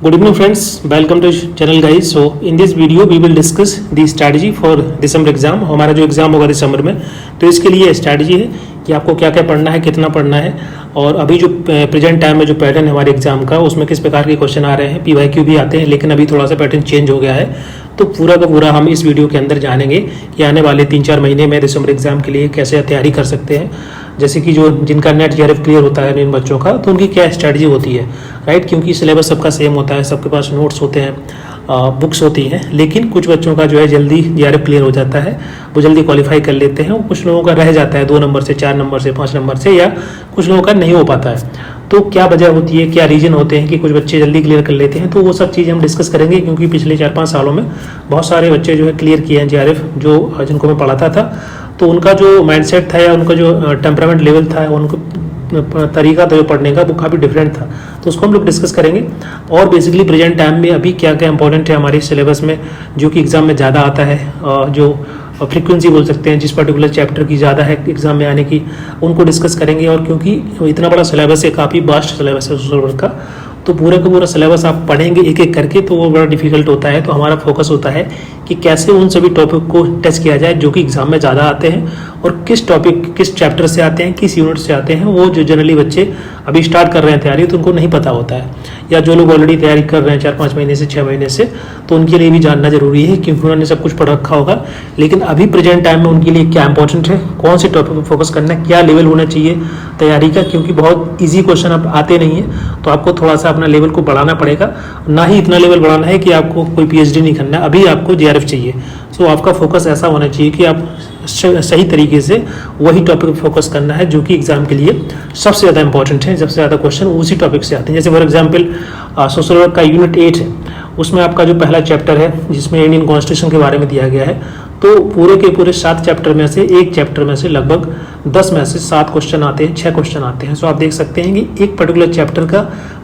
Good evening friends, welcome to channel guys. So in this video we will discuss the strategy for December exam. हमारा जो exam होगा दिसंबर में, तो इसके लिए स्ट्रैटेजी है कि आपको क्या क्या पढ़ना है, कितना पढ़ना है, और अभी जो प्रेजेंट टाइम में जो पैटर्न है हमारे एग्जाम का, उसमें किस प्रकार के क्वेश्चन आ रहे हैं, PYQ भी आते हैं, लेकिन अभी थोड़ा सा पैटर्न चेंज हो गया है। तो पूरा का पूरा हम इस वीडियो के अंदर जानेंगे कि आने वाले 3-4 महीने में दिसंबर एग्जाम के लिए कैसे तैयारी कर सकते हैं। जैसे कि जो जिनका नेट JRF क्लियर होता है इन बच्चों का, तो उनकी क्या स्ट्रैटेजी होती है, राइट। क्योंकि सिलेबस सबका सेम होता है, सबके पास नोट्स होते हैं, बुक्स होती हैं, लेकिन कुछ बच्चों का जो है जल्दी JRF क्लियर हो जाता है, वो जल्दी क्वालिफाई कर लेते हैं, और कुछ लोगों का रह जाता है 2 नंबर से, 4 नंबर से, 5 नंबर से, या कुछ लोगों का नहीं हो पाता है। तो क्या वजह होती है, क्या रीजन होते हैं कि कुछ बच्चे जल्दी क्लियर कर लेते हैं, तो वो सब चीज़ें हम डिस्कस करेंगे। क्योंकि पिछले 4-5 सालों में बहुत सारे बच्चे जो है क्लियर किए हैं JRF, जो जिनको मैं पढ़ाता था, तो उनका जो माइंडसेट था या उनका जो टेम्परामेंट लेवल था, उनको तरीका था जो पढ़ने का, वो काफ़ी डिफरेंट था। तो उसको हम लोग डिस्कस करेंगे। और बेसिकली प्रेजेंट टाइम में अभी क्या क्या इंपॉर्टेंट है हमारे सिलेबस में, जो कि एग्ज़ाम में ज़्यादा आता है, जो फ्रीक्वेंसी बोल सकते हैं जिस पर्टिकुलर चैप्टर की ज़्यादा है एग्जाम में आने की, उनको डिस्कस करेंगे। और क्योंकि इतना बड़ा सिलेबस है, काफ़ी वास्ट सिलेबस है सोशल वर्क का, तो पूरा का पूरा सिलेबस आप पढ़ेंगे एक एक करके, तो वो बड़ा डिफिकल्ट होता है। तो हमारा फोकस होता है कि कैसे उन सभी टॉपिक को टच किया जाए जो कि एग्जाम में ज़्यादा आते हैं, और किस टॉपिक किस चैप्टर से आते हैं, किस यूनिट से आते हैं, वो जो जनरली बच्चे अभी स्टार्ट कर रहे हैं तैयारी, तो उनको नहीं पता होता है, या जो लोग ऑलरेडी तैयारी कर रहे हैं 4-5 महीने से, 6 महीने से, तो उनके लिए भी जानना जरूरी है, क्योंकि उन्होंने सब कुछ पढ़ रखा होगा। लेकिन अभी प्रेजेंट टाइम में उनके लिए क्या इंपॉर्टेंट है, कौन से टॉपिक पर फोकस करना है, क्या लेवल होना चाहिए तैयारी का, क्योंकि बहुत ईजी क्वेश्चन अब आते नहीं है, तो आपको थोड़ा सा अपना लेवल को बढ़ाना पड़ेगा। ना ही इतना लेवल बढ़ाना है कि आपको कोई PhD नहीं करना है, अभी आपको JRF चाहिए। सो आपका फोकस ऐसा होना चाहिए कि आप सही तरीके से वही टॉपिक पर फोकस करना है जो कि एग्जाम के लिए सबसे ज़्यादा इंपॉर्टेंट है, सबसे ज़्यादा क्वेश्चन उसी टॉपिक से आते हैं। जैसे फॉर एग्जांपल सोशल वर्क का यूनिट 8 है, उसमें आपका जो पहला चैप्टर है जिसमें इंडियन कॉन्स्टिट्यूशन के बारे में दिया गया है, तो पूरे के पूरे 7 चैप्टर में से एक चैप्टर में से लगभग 10 में से 7 क्वेश्चन आते हैं, 6 क्वेश्चन आते हैं। सो आप देख सकते हैं कि एक पर्टिकुलर चैप्टर का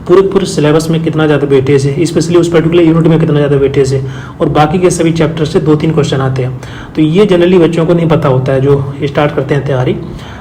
पूरे सिलेबस में कितना ज़्यादा वेटेज है, स्पेशली उस पर्टिकुलर यूनिट में कितना ज़्यादा वेटेज है, और बाकी के सभी चैप्टर से 2-3 क्वेश्चन आते हैं। तो ये जनरली बच्चों को नहीं पता होता है जो स्टार्ट करते हैं तैयारी।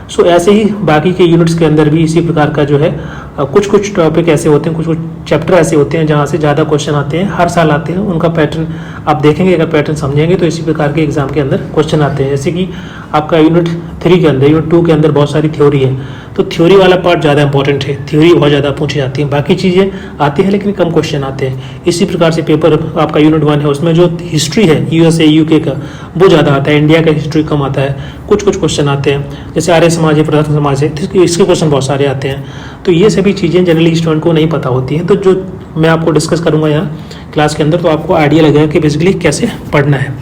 सो ऐसे ही बाकी के यूनिट्स के अंदर भी इसी प्रकार का जो है कुछ कुछ टॉपिक ऐसे होते हैं, कुछ कुछ चैप्टर ऐसे होते हैं जहाँ से ज़्यादा क्वेश्चन आते हैं, हर साल आते हैं। उनका पैटर्न आप देखेंगे, अगर पैटर्न समझेंगे तो इसी प्रकार के एग्जाम के अंदर क्वेश्चन आते हैं। जैसे कि आपका यूनिट 3 के अंदर, यूनिट 2 के अंदर बहुत सारी थ्योरी है, तो थ्योरी वाला पार्ट ज़्यादा इंपॉर्टेंट है, थ्योरी बहुत ज़्यादा पूछी जाती है, बाकी चीज़ें आती हैं लेकिन कम क्वेश्चन आते हैं। इसी प्रकार से पेपर आपका यूनिट 1 है, उसमें जो हिस्ट्री है USA UK का, वो ज़्यादा आता है, इंडिया का हिस्ट्री कम आता है, कुछ कुछ क्वेश्चन आते हैं। जैसे आर्य समाज है, प्रथम समाज है, इसके क्वेश्चन बहुत सारे आते हैं। तो ये सभी चीज़ें जनरली स्टूडेंट को नहीं पता होती हैं। तो जो मैं आपको डिस्कस करूँगा यहाँ क्लास के अंदर, तो आपको आइडिया लगेगा कि बेसिकली कैसे पढ़ना है।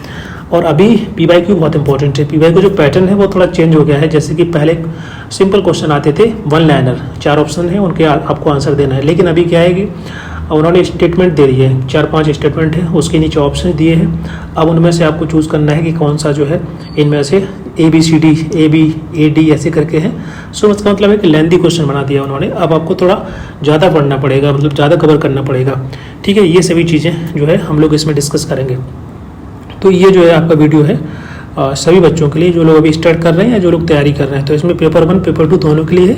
और अभी PYQ बहुत इंपॉर्टेंट है। PYQ जो पैटर्न है वो थोड़ा चेंज हो गया है। जैसे कि पहले सिंपल क्वेश्चन आते थे, 1 लाइनर, 4 ऑप्शन है, उनके आपको आंसर देना है। लेकिन अभी क्या है कि उन्होंने स्टेटमेंट दे दी है, 4-5 स्टेटमेंट है, उसके नीचे ऑप्शन दिए हैं। अब उनमें से आपको चूज़ करना है कि कौन सा जो है इनमें से ABCD AB AD ऐसे करके हैं। सो इसका मतलब है कि लेंथी क्वेश्चन बना दिया उन्होंने। अब आपको थोड़ा ज़्यादा पढ़ना पड़ेगा, मतलब ज़्यादा कवर करना पड़ेगा, ठीक है। ये सभी चीज़ें जो है हम लोग इसमें डिस्कस करेंगे। तो ये जो है आपका वीडियो है सभी बच्चों के लिए, जो लोग अभी स्टार्ट कर रहे हैं या जो लोग तैयारी कर रहे हैं। तो इसमें पेपर 1 पेपर 2 दोनों के लिए है,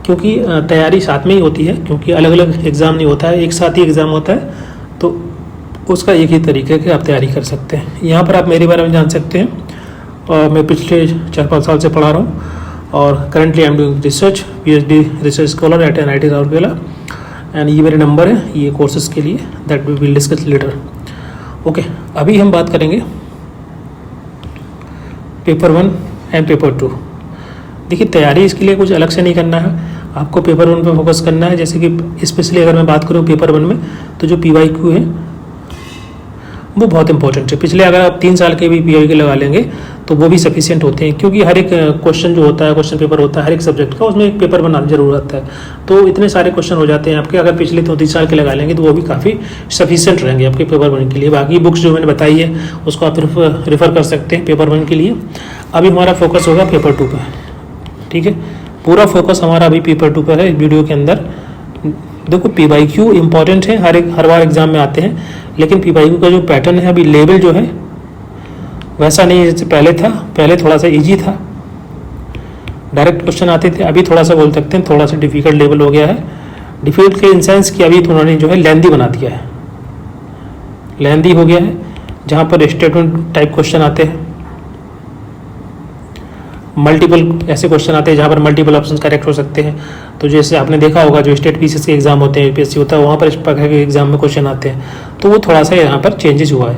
क्योंकि तैयारी साथ में ही होती है, क्योंकि अलग अलग एग्ज़ाम नहीं होता है, एक साथ ही एग्ज़ाम होता है। तो उसका एक ही तरीका है कि आप तैयारी कर सकते हैं। यहाँ पर आप मेरे बारे में जान सकते हैं, और मैं पिछले 4-5 साल से पढ़ा रहा हूँ, और currently I am doing research, PhD research scholar at NIT Rourkela. And ये मेरे नंबर है ये कोर्सेज के लिए, that we will discuss later. Okay, अभी हम बात करेंगे पेपर 1 एंड पेपर 2। देखिए, तैयारी इसके लिए कुछ अलग से नहीं करना है, आपको पेपर 1 पे फोकस करना है। जैसे कि स्पेशली अगर मैं बात करूँ पेपर 1 में, तो जो PYQ है वो बहुत इंपॉर्टेंट है। पिछले अगर आप 3 साल के भी PYQ लगा लेंगे तो वो भी सफिशिएंट होते हैं, क्योंकि हर एक क्वेश्चन जो होता है, क्वेश्चन पेपर होता है हर एक सब्जेक्ट का, उसमें एक पेपर बनाना जरूर आता है। तो इतने सारे क्वेश्चन हो जाते हैं आपके, अगर पिछले 2-3 साल के लगा लेंगे तो वो भी काफ़ी सफिशिएंट रहेंगे आपके पेपर 1 के लिए। बाकी बुक्स जो मैंने बताई है उसको आप रेफर कर सकते हैं पेपर 1 के लिए। अभी हमारा फोकस होगा पेपर 2 पर, ठीक है। पूरा फोकस हमारा अभी पेपर 2 पर है इस वीडियो के अंदर। देखो, PYQ इंपॉर्टेंट है, हर बार एग्जाम में आते हैं, लेकिन PYQ का जो पैटर्न है, अभी लेवल जो है वैसा नहीं है जैसे पहले था। पहले थोड़ा सा इजी था, डायरेक्ट क्वेश्चन आते थे, अभी थोड़ा सा बोल सकते हैं थोड़ा सा डिफिकल्ट लेवल हो गया है। डिफिकल्ट के इन सेंस कि अभी तो उन्होंने जो है लेंदी बना दिया है, लेंदी हो गया है, जहाँ पर स्टेटमेंट टाइप क्वेश्चन आते हैं, मल्टीपल ऐसे क्वेश्चन आते हैं जहाँ पर मल्टीपल ऑप्शन करेक्ट हो सकते हैं। तो जैसे आपने देखा होगा जो स्टेट पीसीएस के एग्जाम होते हैं, यूपीएससी होता है, वहाँ पर इस प्रकार के एग्जाम में क्वेश्चन आते हैं, तो वो थोड़ा सा यहाँ पर चेंजेस हुआ है,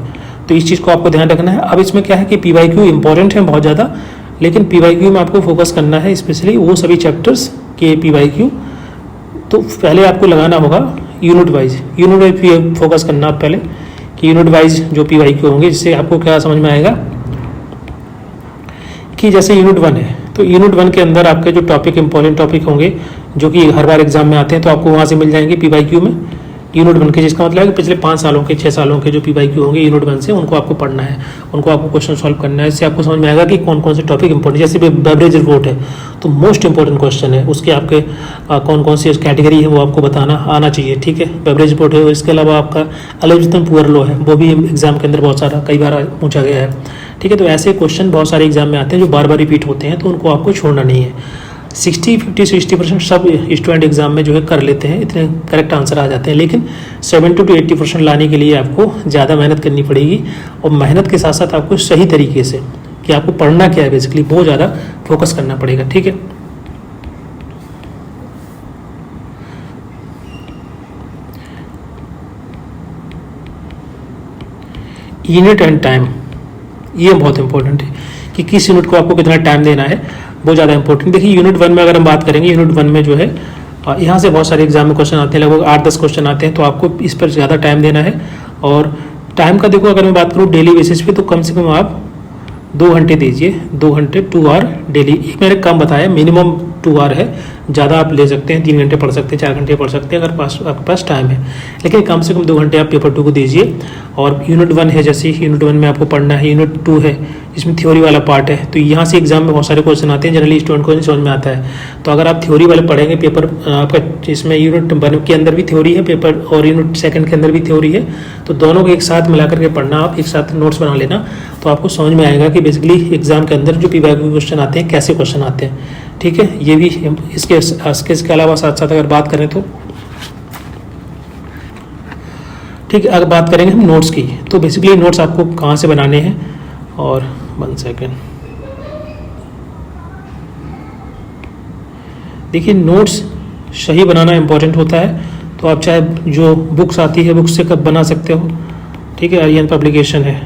तो इस चीज़ को आपको ध्यान रखना है। अब इसमें क्या है कि पीवाईक्यू इंपॉर्टेंट है बहुत ज़्यादा, लेकिन पीवाईक्यू में आपको फोकस करना है स्पेशली वो सभी चैप्टर्स के पीवाईक्यू। तो पहले आपको लगाना होगा यूनिट वाइज फोकस करना आप पहले कि यूनिट वाइज जो पीवाईक्यू होंगे, जिससे आपको क्या समझ में आएगा कि जैसे यूनिट 1 है तो यूनिट 1 के अंदर आपके जो टॉपिक इंपॉर्टेंट टॉपिक होंगे जो कि हर बार एग्जाम में आते हैं, तो आपको वहाँ से मिल जाएंगे पीवाईक्यू में यूनिट 1 के, जिसका मतलब है कि पिछले 5 सालों के 6 सालों के जो पीवाईक्यू होंगे यूनिट 1 से, उनको आपको पढ़ना है, उनको आपको क्वेश्चन सॉल्व करना है। इससे आपको समझ में आएगा कि कौन कौन से टॉपिक इंपॉर्टेंट, जैसे बेवरेज रिपोर्ट है तो मोस्ट इंपॉर्टेंट क्वेश्चन है, उसके आपके कौन कौन सी कैटेगरी है वो आपको बताना आना चाहिए, ठीक है। बेवरेज रिपोर्ट है, इसके अलावा आपका एलिजिबल पुअर लो है, वो भी एग्जाम के अंदर बहुत सारा कई बार पूछा गया है, ठीक है। तो ऐसे क्वेश्चन बहुत सारे एग्जाम में आते हैं जो बार बार रिपीट होते हैं, तो उनको आपको छोड़ना नहीं है। 60% सब स्टूडेंट एग्जाम में जो है कर लेते हैं, इतने करेक्ट आंसर आ जाते हैं, लेकिन 70 to 80% लाने के लिए आपको ज़्यादा मेहनत करनी पड़ेगी, और मेहनत के साथ साथ आपको सही तरीके से कि आपको पढ़ना क्या है बेसिकली बहुत ज़्यादा फोकस करना पड़ेगा, ठीक है। यूनिट एंड टाइम, ये बहुत इंपॉर्टेंट है कि किस यूनिट को आपको कितना टाइम देना है, बहुत ज़्यादा इंपॉर्टेंट। देखिए यूनिट 1 में अगर हम बात करेंगे, यूनिट 1 में जो है यहाँ से बहुत सारे एग्जाम में क्वेश्चन आते हैं, लगभग 8-10 क्वेश्चन आते हैं, तो आपको इस पर ज़्यादा टाइम देना है। और टाइम का देखो अगर मैं बात करूँ डेली बेसिस पे, तो कम से कम आप 2 घंटे दीजिए, 2 घंटे 2 आवर डेली। एक मैंने कम बताया, मिनिमम 2 आवर है, ज़्यादा आप ले सकते हैं, 3 घंटे पढ़ सकते हैं, 4 घंटे पढ़ सकते हैं अगर आपके पास टाइम है, लेकिन कम से कम 2 घंटे आप पेपर 2 को दीजिए। और यूनिट 1 है, जैसे यूनिट 1 में आपको पढ़ना है, यूनिट 2 है इसमें थ्योरी वाला पार्ट है, तो यहाँ से एग्जाम में बहुत सारे क्वेश्चन आते हैं, जनरली स्टूडेंट को नहीं समझ में आता है। तो अगर आप थ्योरी वाले पढ़ेंगे, पेपर आपका इसमें यूनिट 1 के अंदर भी थ्योरी है पेपर, और यूनिट 2 के अंदर भी थ्योरी है, तो दोनों को एक साथ मिला करके पढ़ना, आप एक साथ नोट्स बना लेना, तो आपको समझ में आएगा कि बेसिकली एग्जाम के अंदर जो पीवाईक्यू क्वेश्चन आते हैं कैसे क्वेश्चन आते हैं, ठीक है। ये भी इसके अलावा साथ साथ अगर बात करें तो ठीक है, अगर बात करेंगे हम नोट्स की, तो बेसिकली नोट्स आपको कहाँ से बनाने हैं, और 1 सेकेंड देखिए, नोट्स सही बनाना इंपॉर्टेंट होता है, तो आप चाहे जो बुक्स आती है बुक्स से कब बना सकते हो, ठीक है। आर्यन पब्लिकेशन है,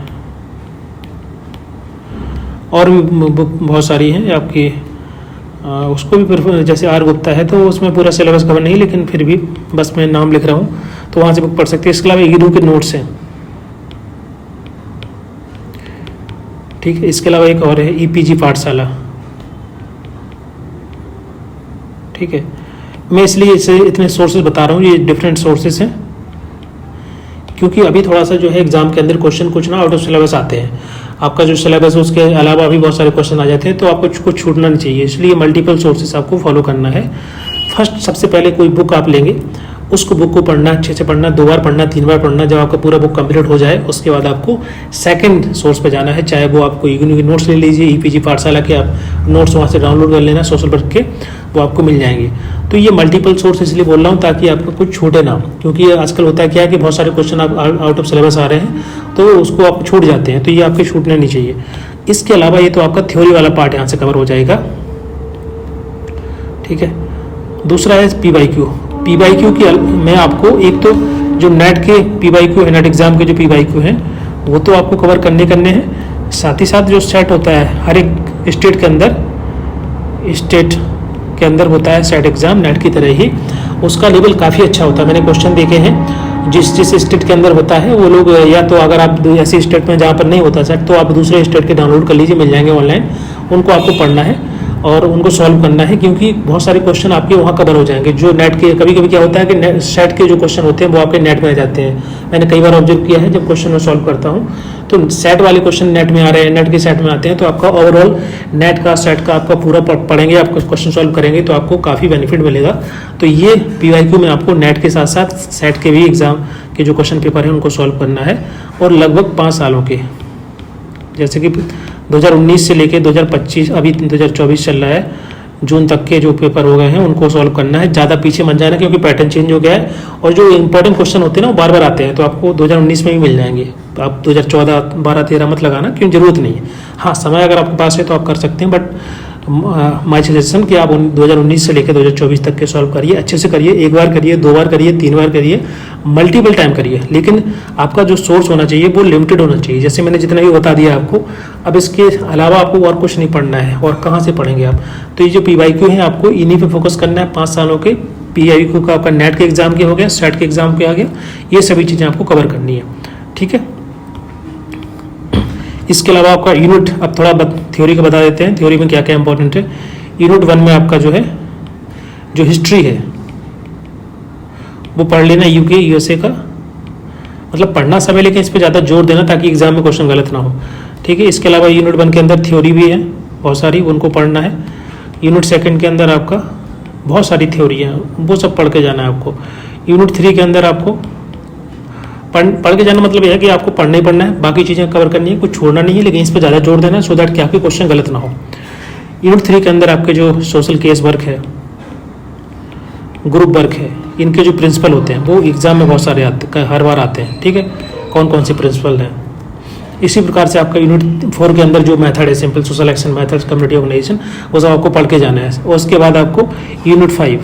और भी बुक बहुत सारी हैं आपकी, उसको भी प्रेफर, जैसे आर गुप्ता है तो उसमें पूरा सिलेबस कवर नहीं, लेकिन फिर भी बस मैं नाम लिख रहा हूँ, तो वहाँ से बुक पढ़ सकते हैं। इसके अलावा ईडू के नोट्स हैं, ठीक है। इसके अलावा एक और है ईपीजी पाठशाला, ठीक है। मैं इसलिए इसे इतने सोर्सेज बता रहा हूँ, ये डिफरेंट सोर्सेज हैं, क्योंकि अभी थोड़ा सा जो है एग्जाम के अंदर क्वेश्चन कुछ ना आउट ऑफ सिलेबस आते हैं, आपका जो सिलेबस है उसके अलावा भी बहुत सारे क्वेश्चन आ जाते हैं, तो आपको कुछ छूटना नहीं चाहिए, इसलिए मल्टीपल सोर्सेस आपको फॉलो करना है। फर्स्ट सबसे पहले कोई बुक आप लेंगे, उसको बुक को पढ़ना, अच्छे से पढ़ना, 2 बार पढ़ना, 3 बार पढ़ना, जब आपका पूरा बुक कंप्लीट हो जाए उसके बाद आपको सेकंड सोर्स पे जाना है, चाहे वो आपको यूनिक नोट्स ले लीजिए, ईपीजी पाठशाला के आप नोट्स वहाँ से डाउनलोड कर लेना सोशल वर्क के, वो आपको मिल जाएंगे। तो ये मल्टीपल सोर्स इसलिए बोल रहा हूँ ताकि आपको कुछ छूटे ना, क्योंकि आजकल होता है क्या है कि बहुत सारे क्वेश्चन आप आउट ऑफ सिलेबस आ रहे हैं, तो उसको आप छूट जाते हैं, तो ये आपके छूटने नहीं चाहिए। इसके अलावा ये तो आपका थ्योरी वाला पार्ट यहाँ से कवर हो जाएगा, ठीक है। दूसरा है पीवाईक्यू। पीवाईक्यू की मैं आपको एक तो जो नेट के पीवाईक्यू है, नेट एग्जाम के जो पीवाईक्यू हैं वो तो आपको कवर करने हैं, साथ ही साथ जो सेट होता है हर एक स्टेट के अंदर होता है सेट एग्जाम, नेट की तरह ही, उसका लेवल काफ़ी अच्छा होता है। मैंने क्वेश्चन देखे हैं, जिस स्टेट के अंदर होता है वो लोग, या तो अगर आप ऐसे स्टेट में जहाँ पर नहीं होता सेट, तो आप दूसरे स्टेट के डाउनलोड कर लीजिए, मिल जाएंगे ऑनलाइन, उनको आपको पढ़ना है और उनको सॉल्व करना है, क्योंकि बहुत सारे क्वेश्चन आपके वहाँ कवर हो जाएंगे। जो नेट के कभी कभी क्या होता है कि सेट के जो क्वेश्चन होते हैं वो आपके नेट में आ जाते हैं, मैंने कई बार ऑब्जर्व किया है, जब क्वेश्चन में सॉल्व करता हूँ तो सेट वाले क्वेश्चन नेट में आ रहे हैं, नेट के सेट में आते हैं, तो आपका ओवरऑल नेट का सेट का आपका पूरा पढ़ेंगे, आप क्वेश्चन सॉल्व करेंगे तो आपको काफ़ी बेनिफिट मिलेगा। तो ये पीवाईक्यू में आपको नेट के साथ साथ सेट के भी एग्जाम के जो क्वेश्चन पेपर हैं उनको सॉल्व करना है, और लगभग 5 सालों के, जैसे कि 2019 से लेके 2025, अभी 2024 चल रहा है, जून तक के जो पेपर हो गए हैं उनको सॉल्व करना है, ज़्यादा पीछे मत जाना क्योंकि पैटर्न चेंज हो गया है और जो इंपॉर्टेंट क्वेश्चन होते हैं ना वो बार बार आते हैं, तो आपको 2019 में भी मिल जाएंगे। तो आप 2014, 12, 13 मत लगाना, क्यों, जरूरत नहीं है। हाँ, समय अगर आपके पास है तो आप कर सकते हैं, बट माय सजेशन कि आप 2019 से लेकर 2024 तक के सॉल्व करिए, अच्छे से करिए। 1 बार करिए, 2 बार करिए, 3 बार करिए, मल्टीपल टाइम करिए, लेकिन आपका जो सोर्स होना चाहिए वो लिमिटेड होना चाहिए। जैसे मैंने जितना भी बता दिया आपको, अब इसके अलावा आपको और कुछ नहीं पढ़ना है। और कहाँ से पढ़ेंगे आप, तो ये जो PYQ है आपको इन्हीं पे फोकस करना है। 5 सालों के PYQ का आपका नेट के एग्जाम के हो गया, सेट के एग्जाम के आ गया, ये सभी चीज़ें आपको कवर करनी है, ठीक है। इसके अलावा आपका यूनिट, अब थोड़ा थ्योरी का बता देते हैं, थ्योरी में क्या क्या इंपॉर्टेंट है। यूनिट 1 में आपका जो है, जो हिस्ट्री है वो पढ़ लेना, UK USA का, मतलब पढ़ना समय, लेकिन इस पर ज़्यादा जोर देना ताकि एग्जाम में क्वेश्चन गलत ना हो, ठीक है। इसके अलावा यूनिट 1 के अंदर थ्योरी भी है बहुत सारी, उनको पढ़ना है। यूनिट 2 के अंदर आपका बहुत सारी थ्योरी है, वो सब पढ़ के जाना है आपको। यूनिट 3 के अंदर आपको पढ़ के जाना, मतलब यह है कि आपको पढ़ना ही पढ़ना है, बाकी चीज़ें कवर करनी है, कुछ छोड़ना नहीं है, लेकिन इस पर ज़्यादा जोर देना है सो दैट कि आपके क्वेश्चन गलत ना हो। यूनिट 3 के अंदर आपके जो सोशल केस वर्क है, ग्रुप वर्क है, इनके जो प्रिंसिपल होते हैं वो एग्जाम में बहुत सारे हर बार आते हैं, ठीक है, कौन कौन से प्रिंसिपल हैं। इसी प्रकार से आपका यूनिट 4 के अंदर जो मेथड है, simple social action method, community organisation, वो सब आपको पढ़ के जाना है। और उसके बाद आपको यूनिट 5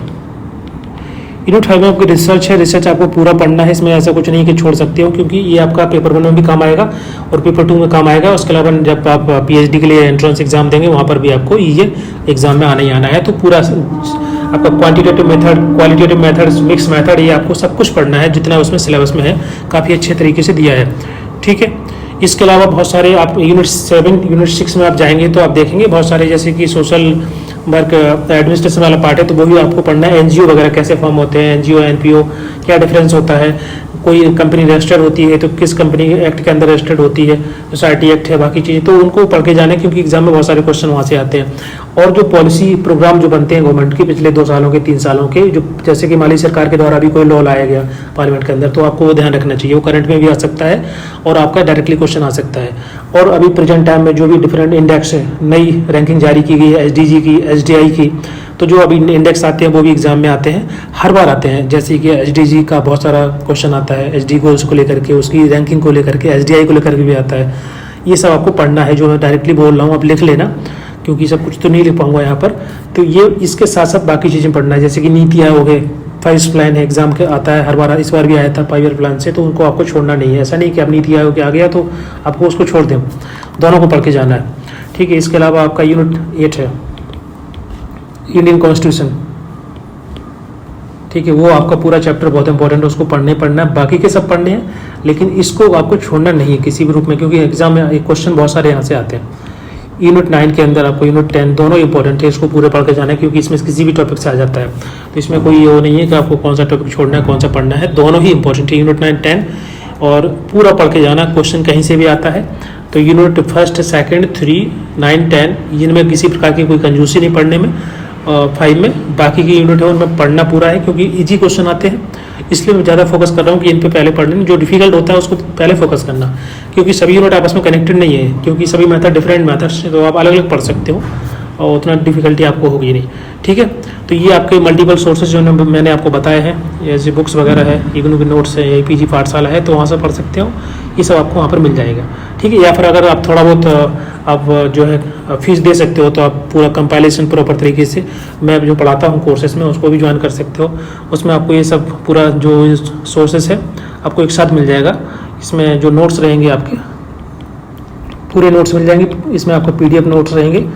में आपकी रिसर्च है, रिसर्च आपको पूरा पढ़ना है। इसमें ऐसा कुछ नहीं कि छोड़ सकते हो, क्योंकि ये आपका पेपर 1 में भी काम आएगा और पेपर 2 में काम आएगा। उसके अलावा जब आप PhD के लिए एंट्रेंस एग्जाम देंगे वहाँ पर भी आपको ये एग्जाम में आना ही आना है। तो पूरा आपका quantitative method, qualitative method, mix method, ये आपको सब कुछ पढ़ना है जितना उसमें सिलेबस में है, काफ़ी अच्छे तरीके से दिया है, ठीक है। इसके अलावा बहुत सारे आप यूनिट 7, यूनिट 6 में आप जाएंगे तो आप देखेंगे बहुत सारे, जैसे कि सोशल वर्क एडमिनिस्ट्रेशन वाला पार्ट है, तो वो भी आपको पढ़ना है। NGO वगैरह कैसे फॉर्म होते हैं, NGO NPO क्या डिफरेंस होता है, कोई कंपनी रजिस्टर्ड होती है तो किस कंपनी एक्ट के अंदर रजिस्टर्ड होती है, सोसाइटी एक्ट है, बाकी चीज़ें, तो उनको पढ़ के जाने, क्योंकि एग्जाम में बहुत सारे क्वेश्चन वहाँ से आते हैं। और जो पॉलिसी प्रोग्राम जो बनते हैं गवर्नमेंट के पिछले 2 सालों के, 3 सालों के, जो जैसे कि माली सरकार के द्वारा भी कोई लॉ लाया गया पार्लियामेंट के अंदर, तो आपको वो ध्यान रखना चाहिए, वो करंट में भी आ सकता है और आपका डायरेक्टली क्वेश्चन आ सकता है। और अभी प्रेजेंट टाइम में जो भी डिफरेंट इंडेक्स है, नई रैंकिंग जारी की गई है, SDG की, SDI की, तो जो अभी इंडेक्स आते हैं वो भी एग्जाम में आते हैं, हर बार आते हैं। जैसे कि SDG का बहुत सारा क्वेश्चन आता है, SD को उसको लेकर के, उसकी रैंकिंग को लेकर के, SDI को लेकर के भी आता है। ये सब आपको पढ़ना है, जो मैं डायरेक्टली बोल रहा हूँ आप लिख लेना, क्योंकि सब कुछ तो नहीं लिख पाऊंगा यहाँ पर। तो ये इसके साथ साथ बाकी चीज़ें पढ़ना है, जैसे कि नीति आयोग है, 5 प्लान है, एग्जाम के आता है हर बार, इस बार भी आया था 5 ईयर प्लान से, तो उनको आपको छोड़ना नहीं है। ऐसा नहीं कि आप नीति आयोग के आ गया तो आपको उसको छोड़ दें, दोनों को पढ़ के जाना है, ठीक है। इसके अलावा आपका यूनिट 8 है, इंडियन कॉन्स्टिट्यूशन, ठीक है, वो आपका पूरा चैप्टर बहुत इंपॉर्टेंट है, उसको पढ़ना है, बाकी के सब पढ़ने हैं, लेकिन इसको आपको छोड़ना नहीं है किसी भी रूप में, क्योंकि एग्जाम में एक क्वेश्चन बहुत सारे यहाँ से आते हैं। यूनिट 9 के अंदर आपको यूनिट 10 दोनों इंपॉर्टेंट है, इसको पूरे पढ़ के जाना है, क्योंकि इसमें किसी भी टॉपिक से आ जाता है, तो इसमें कोई वो नहीं है कि आपको कौन सा टॉपिक छोड़ना है, कौन सा पढ़ना है, दोनों ही इंपॉर्टेंट है, यूनिट 9, 10, और पूरा पढ़ के जाना। क्वेश्चन कहीं से भी आता है, तो यूनिट 1, 2, 3, 9, 10 इनमें किसी प्रकार की कोई कंजूसी नहीं पढ़ने में। 5 में बाकी की यूनिट है उनमें पढ़ना पूरा है, क्योंकि इजी क्वेश्चन आते हैं, इसलिए मैं ज़्यादा फोकस कर रहा हूँ कि इन पे पहले पढ़ने, जो डिफिकल्ट होता है उसको पहले फोकस करना, क्योंकि सभी यूनिट आपस में कनेक्टेड नहीं है, क्योंकि सभी मेथड डिफरेंट मेथड्स हैं, तो आप अलग अलग पढ़ सकते हो और उतना डिफिकल्टी आपको होगी नहीं, ठीक है। तो ये आपके मल्टीपल सोर्सेज जो मैंने आपको बताए हैं, जैसे बुक्स वगैरह है, इग्नू के नोट्स है, APG पाठशाला है, तो वहाँ से पढ़ सकते हो, ये सब आपको वहाँ पर मिल जाएगा, ठीक है। या फिर अगर आप थोड़ा बहुत आप जो है फीस दे सकते हो, तो आप पूरा कंपाइलेशन प्रॉपर तरीके से मैं जो पढ़ाता हूँ कोर्सेज में उसको भी ज्वाइन कर सकते हो। उसमें आपको ये सब पूरा जो सोर्सेज है आपको एक साथ मिल जाएगा। इसमें जो नोट्स रहेंगे आपके पूरे नोट्स मिल जाएंगे, इसमें आपको PDF नोट्स रहेंगे।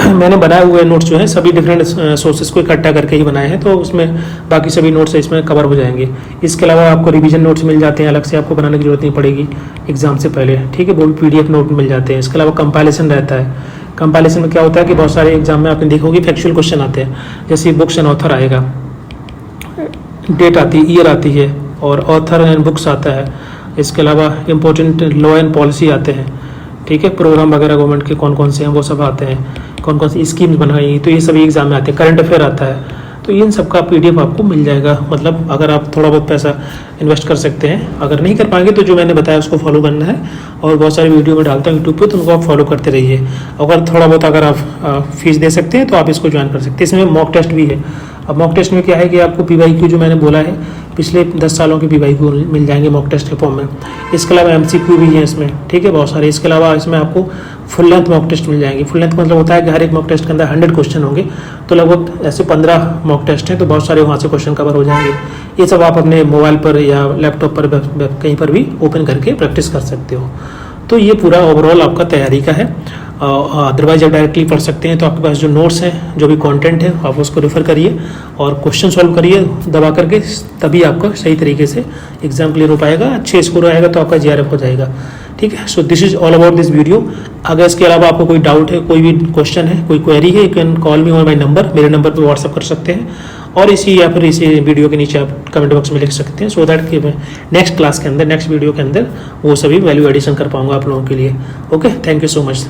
मैंने बनाए हुए नोट्स जो हैं सभी डिफरेंट सोर्सेज को इकट्ठा करके ही बनाए हैं, तो उसमें बाकी सभी नोट्स इसमें कवर हो जाएंगे। इसके अलावा आपको रिवीजन नोट्स मिल जाते हैं, अलग से आपको बनाने की जरूरत नहीं पड़ेगी एग्जाम से पहले, ठीक है, वो भी PDF नोट मिल जाते हैं। इसके अलावा कंपाइलेशन रहता है। कंपाइलेशन में क्या होता है कि बहुत सारे एग्जाम में आपने देखोगे फैक्चुअल क्वेश्चन आते हैं, जैसे बुक्स एंड ऑथर आएगा, डेट आती है, ईयर आती है, और ऑथर एंड बुक्स आता है। इसके अलावा इंपॉर्टेंट लॉ एंड पॉलिसी आते हैं, ठीक है, प्रोग्राम वगैरह गवर्नमेंट के कौन कौन से हैं वो सब आते हैं, कौन कौन सी स्कीम्स बनाई, तो ये सभी एग्जाम में आते हैं। करंट अफेयर आता है, तो इन सब का PDF आपको मिल जाएगा। मतलब अगर आप थोड़ा बहुत पैसा इन्वेस्ट कर सकते हैं, अगर नहीं कर पाएंगे तो जो मैंने बताया उसको फॉलो करना है। और बहुत सारे वीडियो में डालता हूँ यूट्यूब पे, तो उनको आप फॉलो करते रहिए। अगर थोड़ा बहुत अगर आप फीस दे सकते हैं तो आप इसको ज्वाइन कर सकते हैं। इसमें मॉक टेस्ट भी है। अब मॉक टेस्ट में क्या है कि आपको PYQ जो मैंने बोला है पिछले 10 सालों के PYQ मिल जाएंगे मॉक टेस्ट के फॉर्म में। इसके अलावा MCQ भी है इसमें, ठीक है, बहुत सारे। इसके अलावा इसमें आपको फुल लेंथ मॉक टेस्ट मिल जाएंगे। फुल लेंथ मतलब होता है कि हर एक मॉक टेस्ट के अंदर 100 क्वेश्चन होंगे, तो लगभग ऐसे 15 मॉक टेस्ट हैं, तो बहुत सारे वहाँ से क्वेश्चन कवर हो जाएंगे। ये सब आप अपने मोबाइल पर या लैपटॉप पर कहीं पर भी ओपन करके प्रैक्टिस कर सकते हो। तो ये पूरा ओवरऑल आपका तैयारी का है। अदरवाइज आप डायरेक्टली पढ़ सकते हैं, तो आपके पास जो नोट्स हैं, जो भी कंटेंट है, आप उसको रेफर करिए और क्वेश्चन सॉल्व करिए दबा करके, तभी आपका सही तरीके से एग्जाम क्लियर हो पाएगा। अच्छे स्कोर आएगा तो आपका GRF हो जाएगा, ठीक है। So this is all about this video. अगर इसके अलावा आपको कोई डाउट है, कोई भी क्वेश्चन है, कोई क्वेरी है, you can call me on my number. मेरे नंबर पर व्हाट्सअप कर सकते हैं, और इसी या फिर इसी वीडियो के नीचे आप कमेंट बॉक्स में लिख सकते हैं, सो दैट कि मैं नेक्स्ट क्लास के अंदर, नेक्स्ट वीडियो के अंदर वो सभी वैल्यू एडिशन कर पाऊंगा आप लोगों के लिए। Okay, thank you so much.